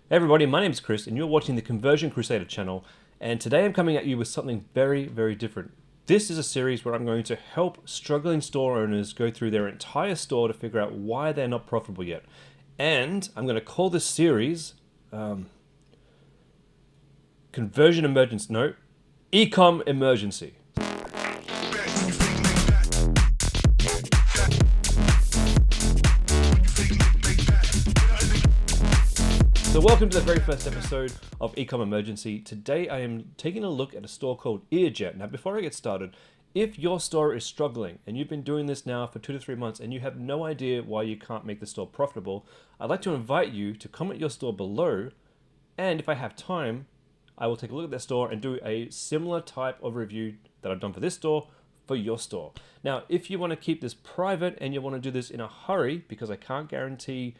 Hey everybody, my name is Chris and you're watching the Conversion Crusader channel, and today I'm coming at you with something very, very different. This is a series where I'm going to help struggling store owners go through their entire store to figure out why they're not profitable yet. And I'm going to call this series Conversion Emergency, no, Ecom Emergency. So welcome to the very first episode of Ecom Emergency. Today I am taking a look at a store called EarJet. Now before I get started, if your store is struggling and you've been doing this now for 2 to 3 months and you have no idea why you can't make the store profitable, I'd like to invite you to comment your store below, and if I have time, I will take a look at that store and do a similar type of review that I've done for this store for your store. Now if you want to keep this private and you want to do this in a hurry, because I can't guarantee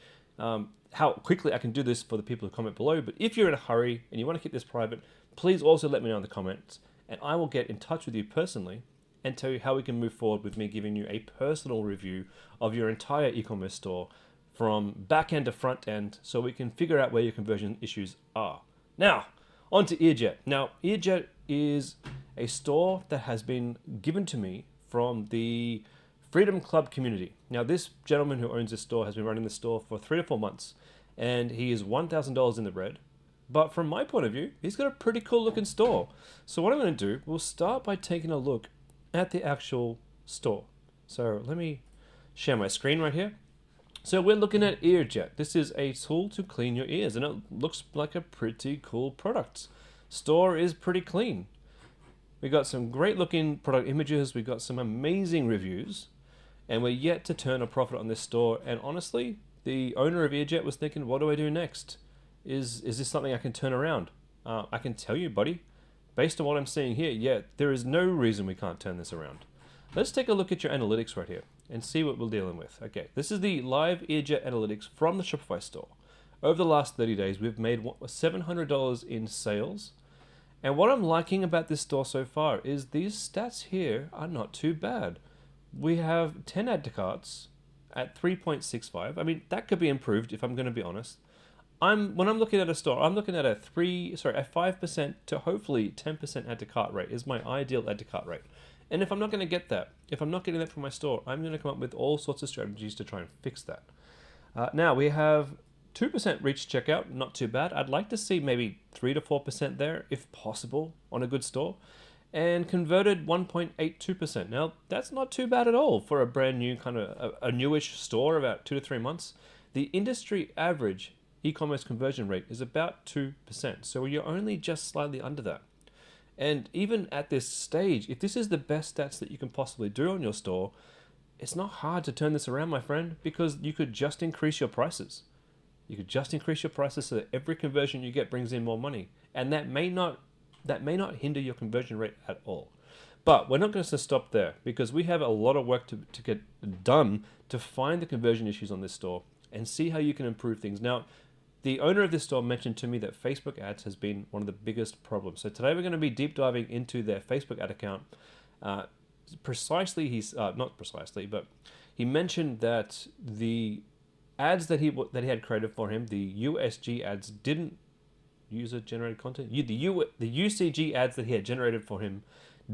how quickly I can do this for the people who comment below, but if you're in a hurry and you want to keep this private, please also let me know in the comments and I will get in touch with you personally and tell you how we can move forward with me giving you a personal review of your entire e-commerce store from back end to front end, so we can figure out where your conversion issues are. Now, on to EarJet. Now, EarJet is a store that has been given to me from the Freedom Club community. Now, this gentleman who owns this store has been running the store for 3 to 4 months, and he is $1,000 in the red. But from my point of view, he's got a pretty cool looking store. So what I'm going to do, we'll start by taking a look at the actual store. So let me share my screen right here. So we're looking at EarJet. This is a tool to clean your ears, and it looks like a pretty cool product. Store is pretty clean. We got some great looking product images. We got some amazing reviews. And we're yet to turn a profit on this store. And honestly, the owner of EarJet was thinking, what do I do next? Is this something I can turn around? I can tell you, buddy, based on what I'm seeing here, yeah, there is no reason we can't turn this around. Let's take a look at your analytics right here and see what we're dealing with. Okay, this is the live EarJet analytics from the Shopify store. Over the last 30 days, we've made $700 in sales. And what I'm liking about this store so far is these stats here are not too bad. We have 10 add to carts at 3.65. I mean, that could be improved if I'm going to be honest. When I'm looking at a store, I'm looking at a 5% to hopefully 10% add to cart rate is my ideal add to cart rate. And if I'm not going to get that, if I'm not getting that from my store, I'm going to come up with all sorts of strategies to try and fix that. Now we have 2% reach checkout, not too bad. I'd like to see maybe 3 to 4% there if possible on a good store. And converted 1.82%. Now, that's not too bad at all for a brand new kind of a newish store, about 2 to 3 months. The industry average e-commerce conversion rate is about 2%. So you're only just slightly under that. And even at this stage, if this is the best stats that you can possibly do on your store, it's not hard to turn this around, my friend, because you could just increase your prices. You could just increase your prices so that every conversion you get brings in more money. And that may not hinder your conversion rate at all. But we're not going to stop there, because we have a lot of work to get done to find the conversion issues on this store and see how you can improve things. Now, the owner of this store mentioned to me that Facebook ads has been one of the biggest problems. So today we're going to be deep diving into their Facebook ad account. Not precisely, but he mentioned that the ads that he had created for him, the USG ads, didn't user-generated content. The UCG ads that he had generated for him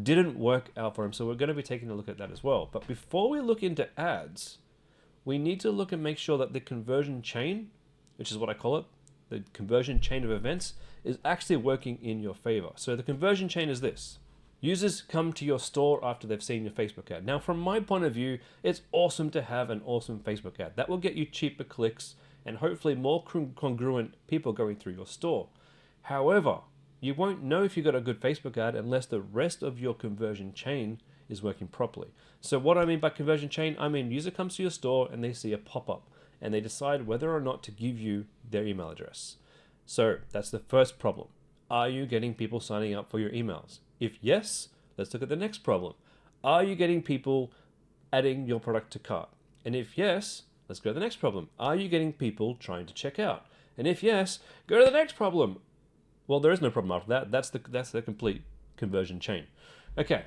didn't work out for him, so we're going to be taking a look at that as well. But before we look into ads, we need to look and make sure that the conversion chain, which is what I call it, the conversion chain of events, is actually working in your favor. So the conversion chain is this. Users come to your store after they've seen your Facebook ad. Now, from my point of view, it's awesome to have an awesome Facebook ad. That will get you cheaper clicks and hopefully more congruent people going through your store. However, you won't know if you got a good Facebook ad unless the rest of your conversion chain is working properly. So what I mean by conversion chain, I mean user comes to your store and they see a pop-up and they decide whether or not to give you their email address. So that's the first problem. Are you getting people signing up for your emails? If yes, let's look at the next problem. Are you getting people adding your product to cart? And if yes, let's go to the next problem. Are you getting people trying to check out? And if yes, go to the next problem. Well, there is no problem after that. That's the complete conversion chain. Okay,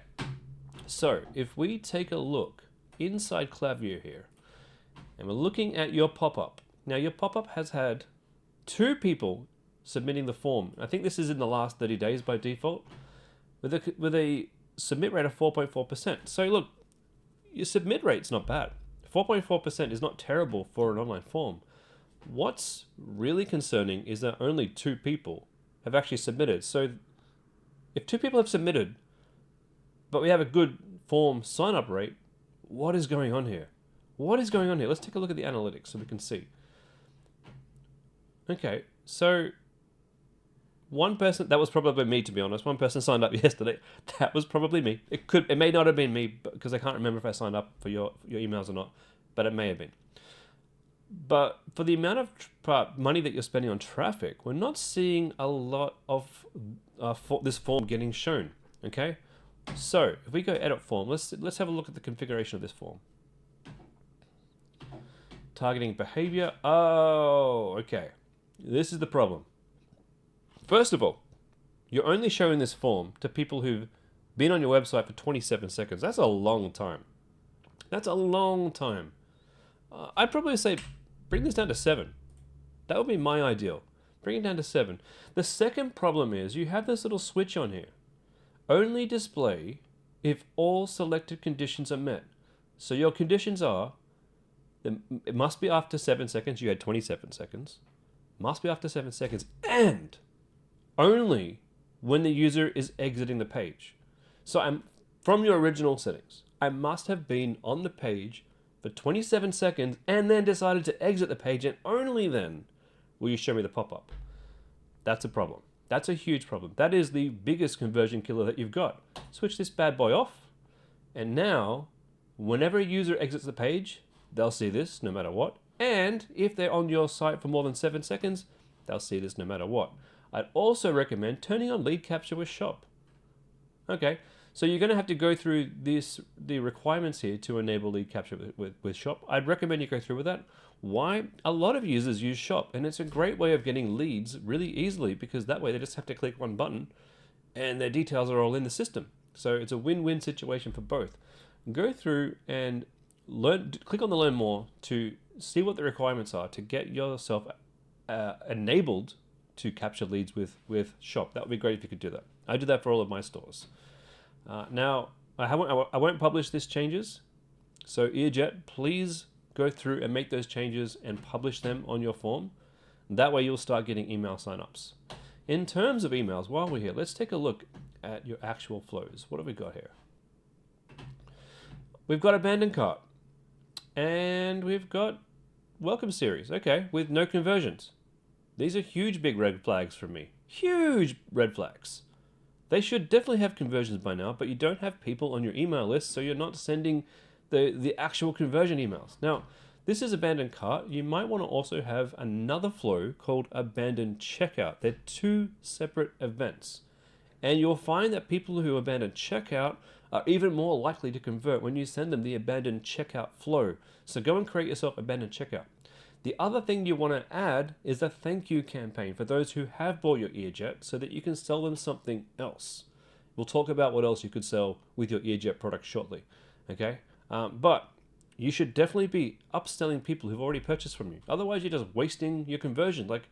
so if we take a look inside Klaviyo here, and we're looking at your pop-up. Now, your pop-up has had 2 people submitting the form. I think this is in the last 30 days by default, with a submit rate of 4.4%. So look, your submit rate's not bad. 4.4% is not terrible for an online form. What's really concerning is that only 2 people have actually submitted. So if 2 people have submitted, but we have a good form sign-up rate, what is going on here? What is going on here? Let's take a look at the analytics so we can see. Okay, so one person, that was probably me, to be honest. One person signed up yesterday. That was probably me. It may not have been me, because I can't remember if I signed up for your emails or not, but it may have been. But for the amount of money that you're spending on traffic, we're not seeing a lot of this form getting shown. Okay, so if we go edit form, let's have a look at the configuration of this form. Targeting behavior. Oh, okay. This is the problem. First of all, you're only showing this form to people who've been on your website for 27 seconds. That's a long time. That's a long time. I'd probably say bring this down to 7. That would be my ideal. Bring it down to 7. The second problem is you have this little switch on here. Only display if all selected conditions are met. So your conditions are, it must be after 7 seconds. You had 27 seconds. Must be after 7 seconds. And only when the user is exiting the page. So from your original settings, I must have been on the page for 27 seconds and then decided to exit the page, and only then will you show me the pop-up. That's a problem. That's a huge problem. That is the biggest conversion killer that you've got. Switch this bad boy off, and now whenever a user exits the page, they'll see this no matter what. And if they're on your site for more than 7 seconds, they'll see this no matter what. I'd also recommend turning on lead capture with Shop. Okay, so you're going to have to go through the requirements here to enable lead capture with Shop. I'd recommend you go through with that. Why? A lot of users use Shop, and it's a great way of getting leads really easily, because that way they just have to click one button and their details are all in the system. So it's a win-win situation for both. Go through and click on the Learn More to see what the requirements are to get yourself enabled to capture leads with Shop. That would be great if you could do that. I do that for all of my stores. Now, I won't publish these changes. So EarJet, please go through and make those changes and publish them on your form. That way you'll start getting email signups. In terms of emails, while we're here, let's take a look at your actual flows. What have we got here? We've got abandoned cart. And we've got welcome series, okay, with no conversions. These are huge big red flags for me. Huge red flags. They should definitely have conversions by now, but you don't have people on your email list, so you're not sending the actual conversion emails. Now, this is abandoned cart. You might want to also have another flow called abandoned checkout. They're 2 separate events. And you'll find that people who abandon checkout are even more likely to convert when you send them the abandoned checkout flow. So go and create yourself abandoned checkout. The other thing you want to add is a thank you campaign for those who have bought your EarJet, so that you can sell them something else. We'll talk about what else you could sell with your EarJet product shortly. Okay, but you should definitely be upselling people who've already purchased from you. Otherwise, you're just wasting your conversion. Like,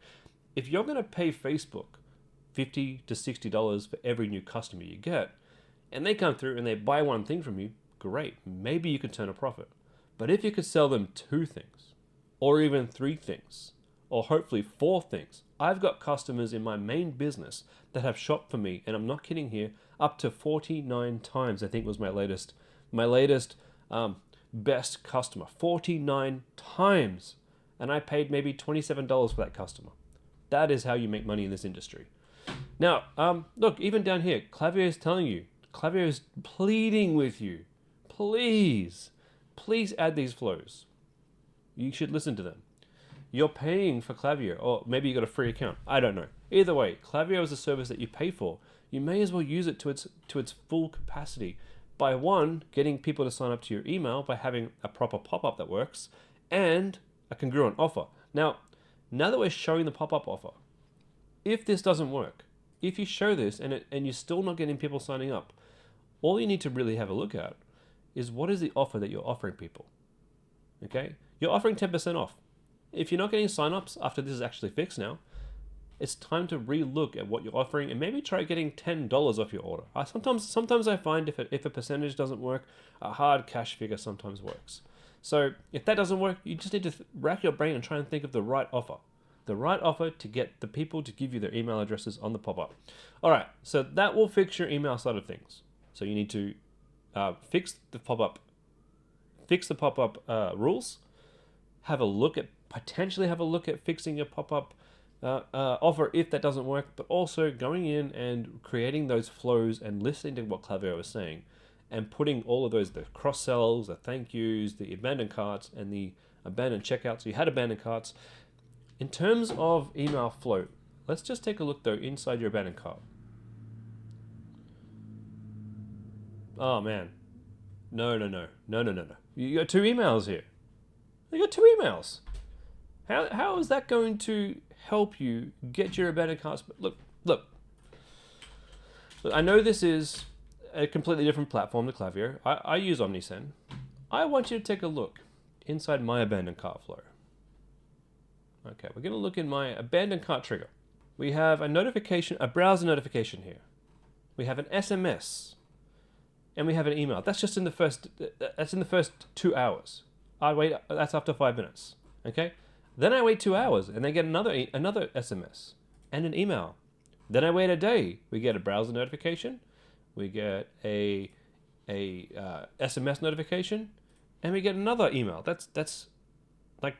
if you're going to pay Facebook $50 to $60 for every new customer you get, and they come through and they buy one thing from you, great. Maybe you could turn a profit. But if you could sell them 2 things, or even 3 things, or hopefully 4 things. I've got customers in my main business that have shopped for me, and I'm not kidding here, up to 49 times, I think was my latest best customer. 49 times. And I paid maybe $27 for that customer. That is how you make money in this industry. Now, look, even down here, Klaviyo is telling you, Klaviyo is pleading with you, please add these flows. You should listen to them. You're paying for Klaviyo, or maybe you got a free account. I don't know. Either way, Klaviyo is a service that you pay for. You may as well use it to its full capacity by, 1, getting people to sign up to your email by having a proper pop-up that works, and a congruent offer. Now that we're showing the pop-up offer, if this doesn't work, if you show this and you're still not getting people signing up, all you need to really have a look at is what is the offer that you're offering people. Okay? You're offering 10% off. If you're not getting signups after this is actually fixed now, it's time to re-look at what you're offering and maybe try getting $10 off your order. Sometimes I find if a percentage doesn't work, a hard cash figure sometimes works. So if that doesn't work, you just need to rack your brain and try and think of the right offer. The right offer to get the people to give you their email addresses on the pop-up. All right, so that will fix your email side of things. So you need to fix the pop-up rules. Potentially have a look at fixing your pop-up offer if that doesn't work, but also going in and creating those flows and listening to what Klaviyo was saying and putting all of those, the cross-sells, the thank yous, the abandoned carts, and the abandoned checkouts. So you had abandoned carts. In terms of email flow, let's just take a look though inside your abandoned cart. Oh man, no. You got 2 emails here. You got 2 emails. How is that going to help you get your abandoned carts? Look. I know this is a completely different platform to Klaviyo. I use Omnisend. I want you to take a look inside my abandoned cart flow. Okay, we're going to look in my abandoned cart trigger. We have a notification, a browser notification here. We have an SMS, and we have an email. That's just in the first. That's in the first 2 hours. I wait. That's after 5 minutes. Okay. Then I wait 2 hours, and they get another SMS and an email. Then I wait a day. We get a browser notification. We get a SMS notification, and we get another email. That's like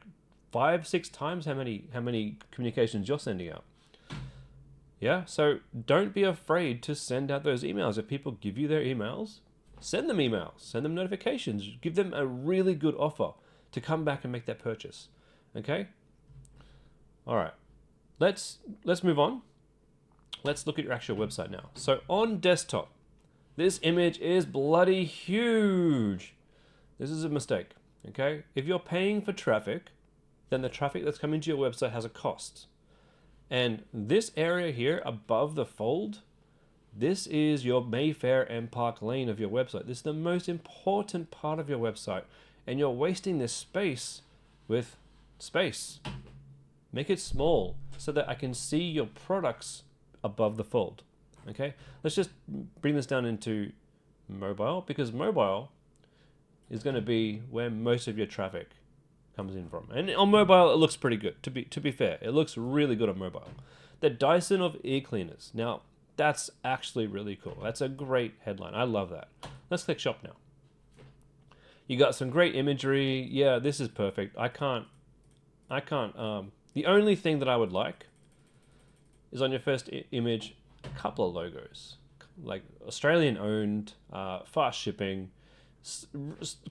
5-6 times how many communications you're sending out. Yeah, so don't be afraid to send out those emails. If people give you their emails, send them emails, send them notifications, give them a really good offer to come back and make that purchase. Okay? All right. Let's move on. Let's look at your actual website now. So on desktop, this image is bloody huge. This is a mistake. Okay? If you're paying for traffic, then the traffic that's coming to your website has a cost. And this area here above the fold, this is your Mayfair and Park Lane of your website. This is the most important part of your website, and you're wasting this space with space. Make it small so that I can see your products above the fold. Okay, let's just bring this down into mobile, because mobile is going to be where most of your traffic comes in from. And on mobile, it looks pretty good. To be fair, it looks really good on mobile. The Dyson of ear cleaners. Now, that's actually really cool. That's a great headline. I love that. Let's click shop now. You got some great imagery. Yeah, this is perfect. I can't. The only thing that I would like is on your first image, a couple of logos, like Australian owned, fast shipping,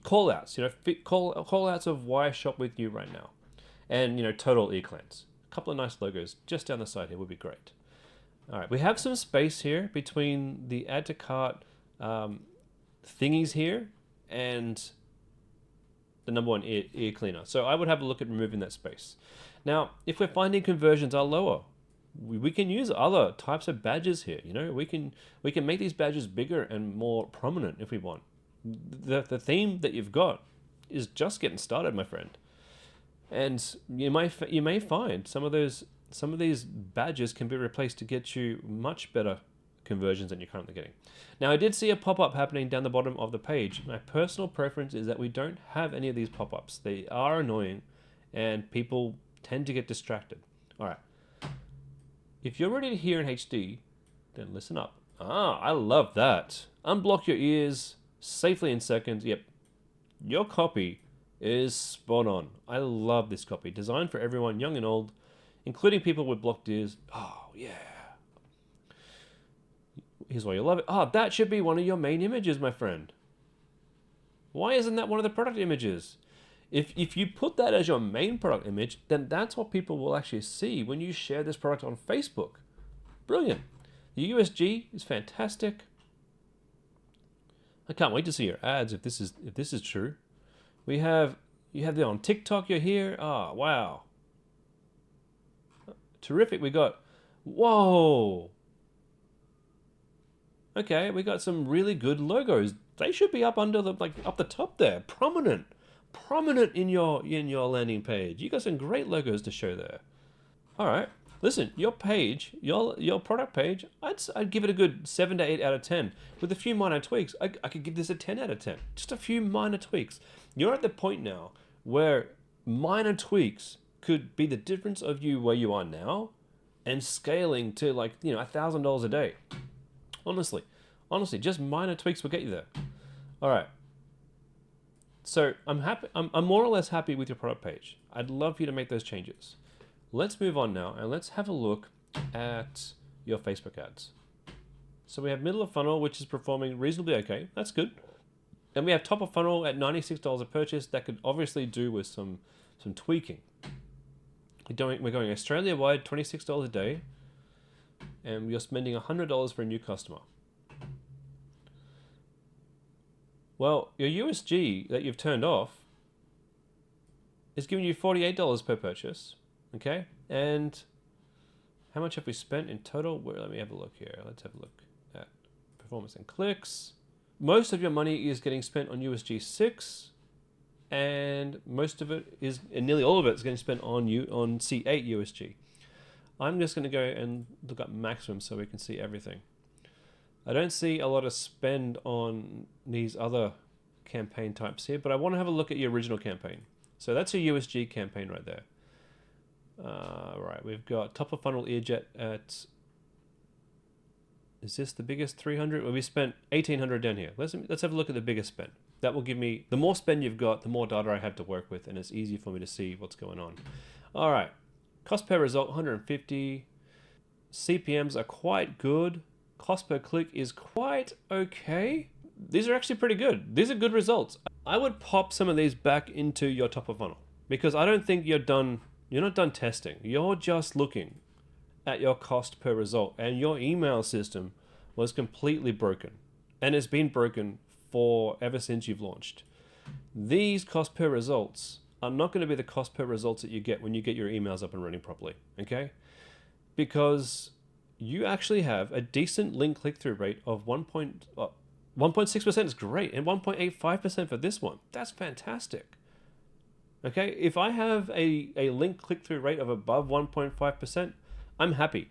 call outs, call outs of why shop with you right now, and total e-cleanse. A couple of nice logos just down the side here would be great. All right, we have some space here between the add to cart thingies here and the number 1 ear cleaner. So I would have a look at removing that space. Now, if we're finding conversions are lower, we can use other types of badges here. We can make these badges bigger and more prominent if we want. The theme that you've got is just getting started, my friend. And you may find some of these badges can be replaced to get you much better conversions than you're currently getting. Now, I did see a pop-up happening down the bottom of the page. My personal preference is that we don't have any of these pop-ups. They are annoying, and people tend to get distracted. All right. If you're ready to hear in HD, then listen up. I love that. Unblock your ears safely in seconds. Yep. Your copy is spot on. I love this copy. Designed for everyone, young and old, including people with blocked ears. Oh, yeah. Here's why you love it. That should be one of your main images, my friend. Why isn't that one of the product images? If you put that as your main product image, then that's what people will actually see when you share this product on Facebook. Brilliant. The USG is fantastic. I can't wait to see your ads if this is true. You have it on TikTok. You're here. Wow. Terrific. We got. Whoa. Okay, we got some really good logos. They should be up under up the top there, prominent in your landing page. You got some great logos to show there. All right, Listen, your page, your product page, I'd give it a good 7 to 8 out of 10. With a few minor tweaks, I could give this a 10 out of 10. Just a few minor tweaks. You're at the point now where minor tweaks could be the difference of you where you are now and scaling to like, $1,000 a day. Honestly, just minor tweaks will get you there. All right. So I'm happy. I'm more or less happy with your product page. I'd love for you to make those changes. Let's move on now and let's have a look at your Facebook ads. So we have middle of funnel, which is performing reasonably okay. That's good. And we have top of funnel at $96 a purchase. That could obviously do with some tweaking. We're going Australia-wide, $26 a day, and you're spending $100 for a new customer. Well, your USG that you've turned off is giving you $48 per purchase, okay? And how much have we spent in total? Let me have a look here. Let's have a look at performance and clicks. Most of your money is getting spent on USG 6, and most of it is, and nearly all of it is getting spent on C8 USG. I'm just going to go and look up maximum so we can see everything. I don't see a lot of spend on these other campaign types here, but I want to have a look at your original campaign. So that's your USG campaign right there. Right, we've got top of funnel EarJet at, is this the biggest 300? Well, we spent 1,800 down here. Let's have a look at the biggest spend. That will give me, the more spend you've got, the more data I have to work with, and it's easy for me to see what's going on. All right, cost per result, 150. CPMs are quite good. Cost per click is quite okay. These are actually pretty good. These are good results. I would pop some of these back into your top of funnel because I don't think you're not done testing. You're just looking at your cost per result, and your email system was completely broken, and it's been broken for ever since you've launched. These cost per results are not going to be the cost per results that you get when you get your emails up and running properly, okay? Because you actually have a decent link click-through rate of 1.6% is great, and 1.85% for this one. That's fantastic. Okay, if I have a link click-through rate of above 1.5%, I'm happy.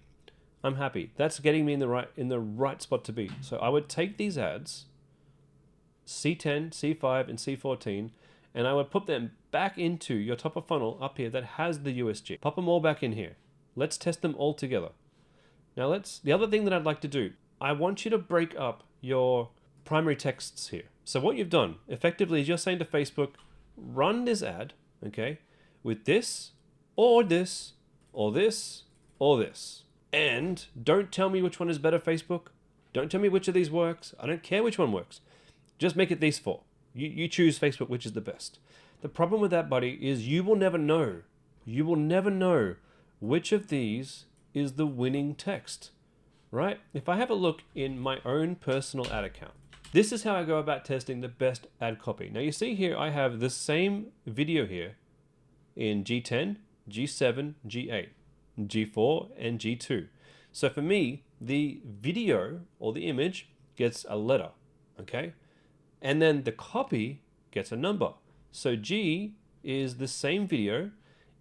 That's getting me in the right spot to be. So I would take these ads, C10, C5, and C14, and I would put them back into your top of funnel up here that has the USG. Pop them all back in here. Let's test them all together. Now the other thing that I'd like to do, I want you to break up your primary texts here. So what you've done effectively is you're saying to Facebook, run this ad, okay, with this, or this, or this, or this. And don't tell me which one is better, Facebook. Don't tell me which of these works. I don't care which one works. Just make it these four. You choose, Facebook, which is the best. The problem with that, buddy, is you will never know. You will never know which of these is the winning text, right? If I have a look in my own personal ad account, this is how I go about testing the best ad copy. Now you see here, I have the same video here in G10, G7, G8, G4, and G2. So for me, the video or the image gets a letter, okay? And then the copy gets a number. So G is the same video,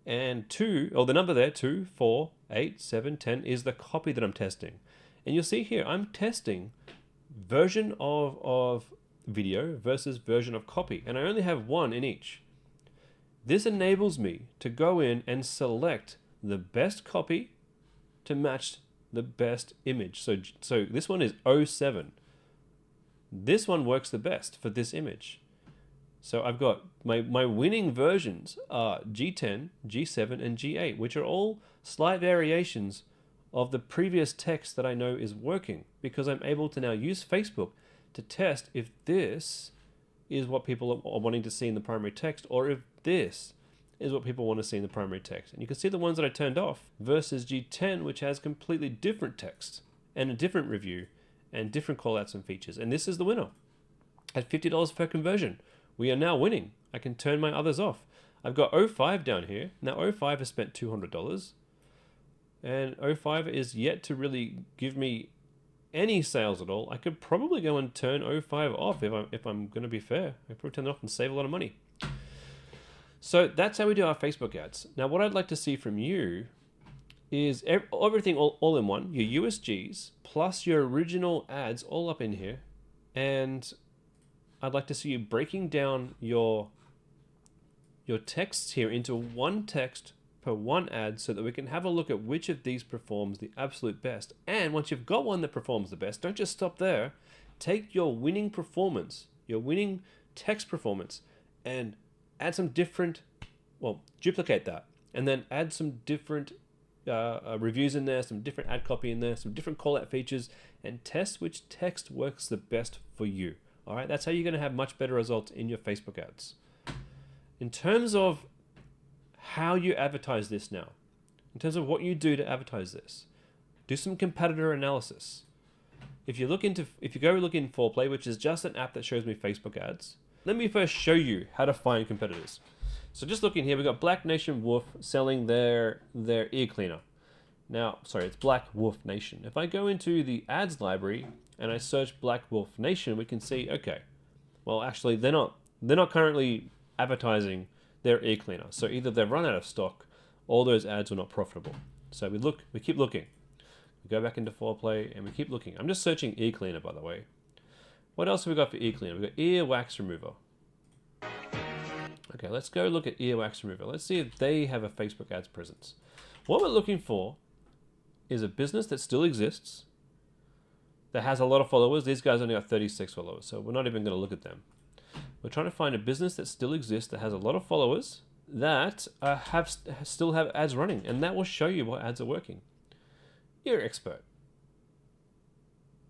and 2, or the number there, 2, 4, 8, 7, 10 is the copy that I'm testing. And you'll see here, I'm testing version of video versus version of copy, and I only have one in each. This enables me to go in and select the best copy to match the best image. So this one is 07. This one works the best for this image. So I've got my winning versions are G10, G7, and G8, which are all slight variations of the previous text that I know is working, because I'm able to now use Facebook to test if this is what people are wanting to see in the primary text, or if this is what people want to see in the primary text. And you can see the ones that I turned off versus G10, which has completely different text and a different review and different callouts and features. And this is the winner at $50 per conversion. We are now winning. I can turn my others off. I've got 05 down here. Now 05 has spent $200, and 05 is yet to really give me any sales at all. I could probably go and turn 05 off if I'm going to be fair. I probably turn it off and save a lot of money. So that's how we do our Facebook ads. Now what I'd like to see from you is everything all in one, your USGs plus your original ads all up in here. And I'd like to see you breaking down your texts here into one text per one ad so that we can have a look at which of these performs the absolute best. And once you've got one that performs the best, don't just stop there. Take your winning performance, your winning text performance, and add some different, well, duplicate that, and then add some different reviews in there, some different ad copy in there, some different call out features, and test which text works the best for you. All right, that's how you're going to have much better results in your Facebook ads. In terms of how you advertise this now, in terms of what you do to advertise this, do some competitor analysis. If you go look in Foreplay, which is just an app that shows me Facebook ads, let me first show you how to find competitors. So just look in here, we've got Black Nation Wolf selling their ear cleaner. Now, sorry, it's Black Wolf Nation. If I go into the ads library and I search Black Wolf Nation, we can see, okay, well, actually, they're not currently advertising their ear cleaner. So either they've run out of stock or those ads were not profitable. So we keep looking. We go back into Foreplay and we keep looking. I'm just searching ear cleaner, by the way. What else have we got for ear cleaner? We've got ear wax remover. Okay, let's go look at ear wax remover. Let's see if they have a Facebook ads presence. What we're looking for is a business that still exists, that has a lot of followers. These guys only got 36 followers, so we're not even going to look at them. We're trying to find a business that still exists, that has a lot of followers, that still have ads running, and that will show you what ads are working. Ear Expert,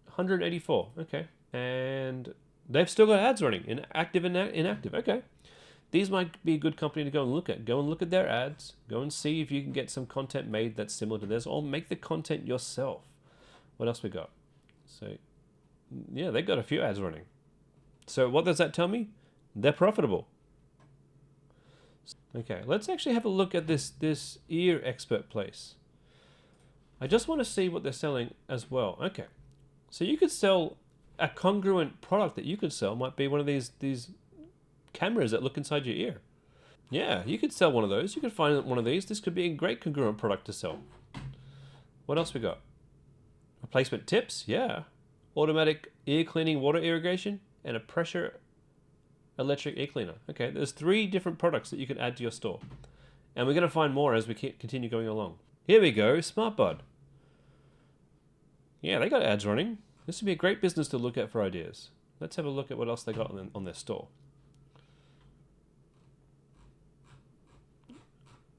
184, okay, and they've still got ads running, active and inactive, okay. These might be a good company to go and look at. Go and look at their ads. Go and see if you can get some content made that's similar to theirs, or make the content yourself. What else we got? So, yeah, they got a few ads running. So what does that tell me? They're profitable. Okay, let's actually have a look at this Ear Expert place. I just want to see what they're selling as well. Okay, so you could sell a congruent product that you could sell. Might be one of these cameras that look inside your ear. Yeah, you could sell one of those. You could find one of these. This could be a great congruent product to sell. What else we got? Replacement tips, yeah. Automatic ear cleaning, water irrigation, and a pressure electric ear cleaner. Okay, there's 3 different products that you can add to your store. And we're going to find more as we continue going along. Here we go, SmartBud. Yeah, they got ads running. This would be a great business to look at for ideas. Let's have a look at what else they got on their store.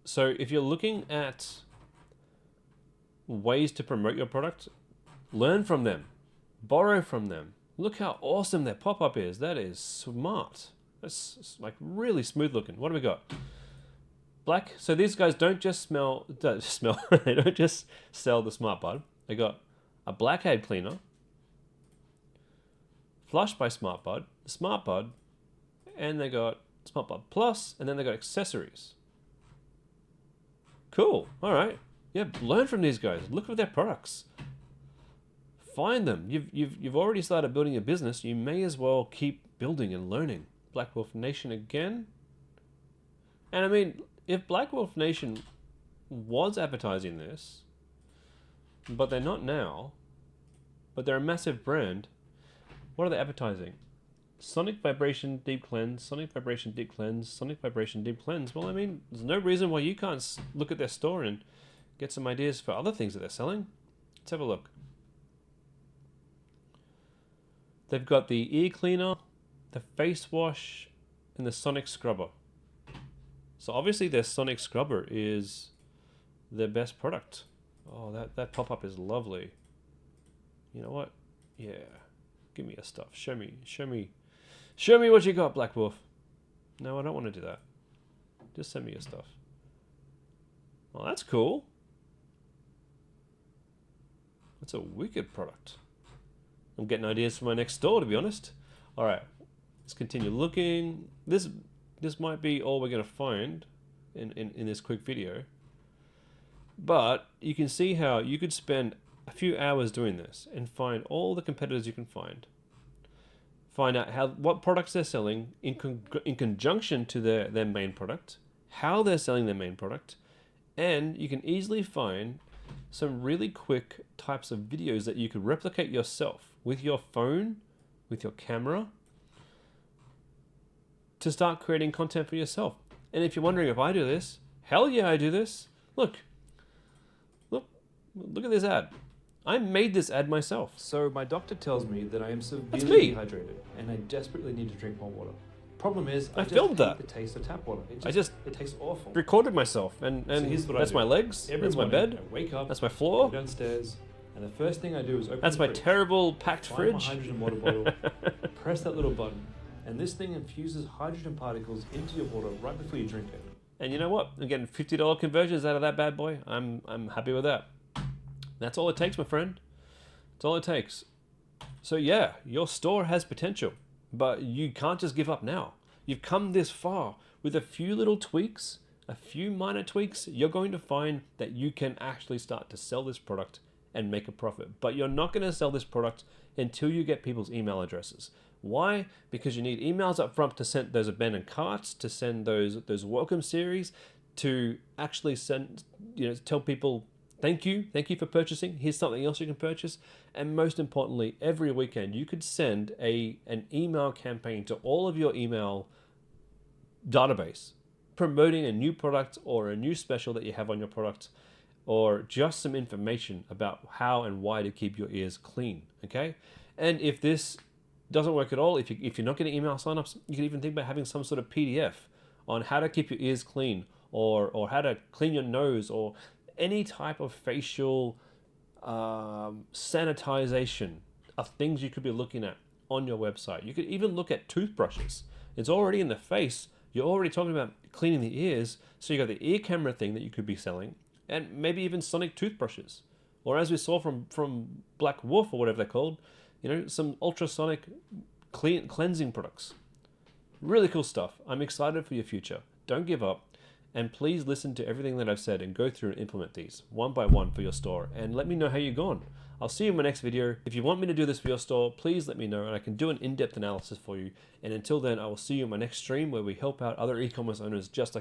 So if you're looking at ways to promote your product, learn from them, borrow from them. Look how awesome their pop-up is. That is smart. That's like really smooth looking. What do we got? Black. So these guys don't just they don't just sell the SmartBud. They got a blackhead cleaner, Flush by SmartBud, the SmartBud, and they got SmartBud Plus, and then they got accessories. Cool. All right. Yeah, learn from these guys. Look at their products. Find them. You've already started building a business. You may as well keep building and learning. Black Wolf Nation again. And I mean, if Black Wolf Nation was advertising this, but they're not now, but they're a massive brand, what are they advertising? Sonic Vibration Deep Cleanse, Sonic Vibration Deep Cleanse, Sonic Vibration Deep Cleanse. Well, I mean, there's no reason why you can't look at their store and get some ideas for other things that they're selling. Let's have a look. They've got the ear cleaner, the face wash, and the Sonic Scrubber. So obviously their Sonic Scrubber is their best product. Oh, that pop-up is lovely. You know what? Yeah. Give me your stuff. Show me what you got, Black Wolf. No, I don't want to do that. Just send me your stuff. Well, that's cool. That's a wicked product. I'm getting ideas for my next store, to be honest. All right, let's continue looking. This might be all we're going to find in this quick video. But you can see how you could spend a few hours doing this and find all the competitors you can find. Find out what products they're selling in conjunction to their main product, how they're selling their main product, and you can easily find some really quick types of videos that you could replicate yourself with your phone, with your camera, to start creating content for yourself. And if you're wondering if I do this, hell yeah, I do this. Look at this ad. I made this ad myself. So my doctor tells me that I am severely dehydrated and I desperately need to drink more water. Problem is, I filmed that. The taste of tap water. It tastes awful. Recorded myself, and so that's my legs. That's my bed. I wake up. That's my floor. Go downstairs, and the first thing I do is open. That's my terrible packed fridge. My hydrogen water bottle. Press that little button, and this thing infuses hydrogen particles into your water right before you drink it. And you know what? I'm getting $50 conversions out of that bad boy. I'm happy with that. That's all it takes, my friend. That's all it takes. So yeah, your store has potential. But you can't just give up now. You've come this far. With a few little tweaks, a few minor tweaks, you're going to find that you can actually start to sell this product and make a profit. But you're not going to sell this product until you get people's email addresses. Why? Because you need emails up front to send those abandoned carts, to send those welcome series, to actually send, tell people, thank you for purchasing. Here's something else you can purchase. And most importantly, every weekend you could send an email campaign to all of your email database, promoting a new product or a new special that you have on your product, or just some information about how and why to keep your ears clean. Okay? And if this doesn't work at all, if you're not getting email signups, you can even think about having some sort of PDF on how to keep your ears clean, or how to clean your nose, or any type of facial sanitization of things you could be looking at on your website. You could even look at toothbrushes. It's already in the face. You're already talking about cleaning the ears. So you got the ear camera thing that you could be selling, and maybe even sonic toothbrushes. Or as we saw from Black Wolf or whatever they're called, some ultrasonic cleansing products. Really cool stuff. I'm excited for your future. Don't give up. And please listen to everything that I've said and go through and implement these one by one for your store, and let me know how you're going. I'll see you in my next video. If you want me to do this for your store, please let me know and I can do an in-depth analysis for you. And until then, I will see you in my next stream where we help out other e-commerce owners just like